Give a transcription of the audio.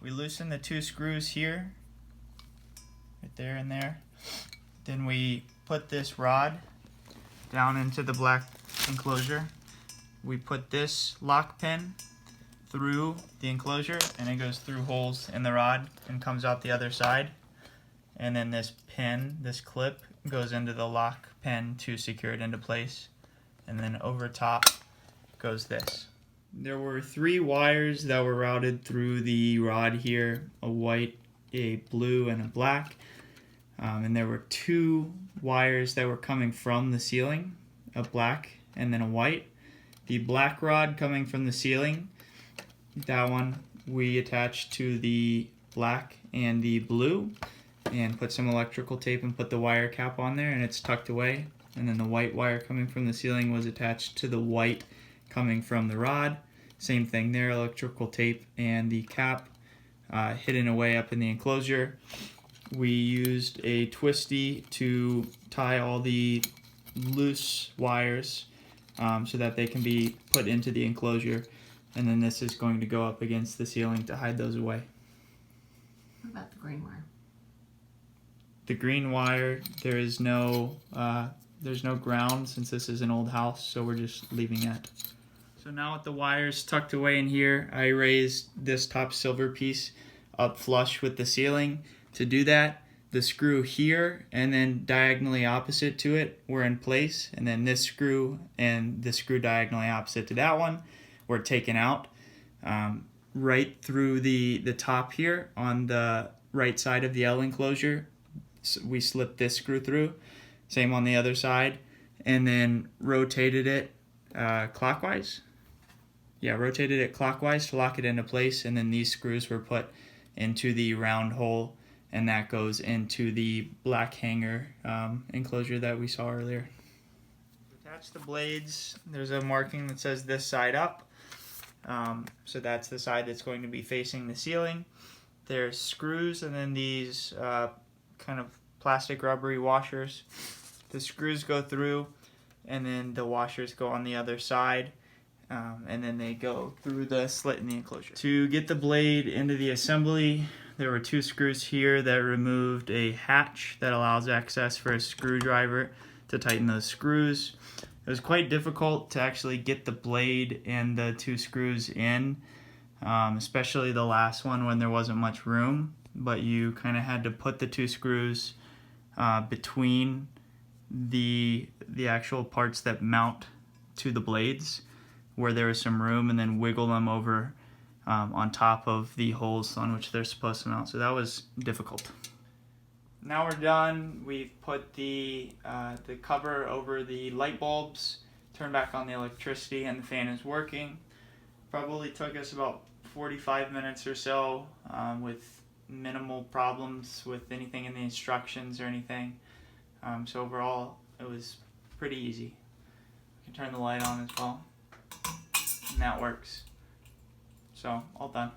We loosen the 2 screws here, right there and there. Then we put this rod down into the black enclosure. We put this lock pin through the enclosure, and it goes through holes in the rod and comes out the other side. And then this pin, this clip, goes into the lock pin to secure it into place. And then over top goes this. There were 3 wires that were routed through the rod here, a white, a blue, and a black. And there were 2 wires that were coming from the ceiling, a black and then a white. The black rod coming from the ceiling, that one we attached to the black and the blue and put some electrical tape and put the wire cap on there, and it's tucked away. And then the white wire coming from the ceiling was attached to the white coming from the rod. Same thing there, electrical tape and the cap hidden away up in the enclosure. We used a twisty to tie all the loose wires so that they can be put into the enclosure, and then this is going to go up against the ceiling to hide those away. What about the green wire? The green wire, there's no ground since this is an old house, so we're just leaving that. So now with the wires tucked away in here, I raised this top silver piece up flush with the ceiling. To do that, the screw here and then diagonally opposite to it were in place, and then this screw and the screw diagonally opposite to that one were taken out. Right through the top here on the right side of the L enclosure, we slipped this screw through. Same on the other side, and then rotated it clockwise. Yeah, rotated it clockwise to lock it into place, and then these screws were put into the round hole, and that goes into the black hanger enclosure that we saw earlier. To attach the blades, there's a marking that says this side up. So that's the side that's going to be facing the ceiling. There's screws and then these kind of plastic rubbery washers. The screws go through, and then the washers go on the other side. And then they go through the slit in the enclosure. To get the blade into the assembly, there were 2 screws here that removed a hatch that allows access for a screwdriver to tighten those screws. It was quite difficult to actually get the blade and the 2 screws in, especially the last one when there wasn't much room, but you kind of had to put the 2 screws between the actual parts that mount to the blades where there was some room, and then wiggle them over on top of the holes on which they're supposed to mount. So that was difficult. Now we're done. We've put the cover over the light bulbs, turned back on the electricity, and the fan is working. Probably took us about 45 minutes or so with minimal problems with anything in the instructions or anything. So overall, it was pretty easy. We can turn the light on as well, and that works. So, all done.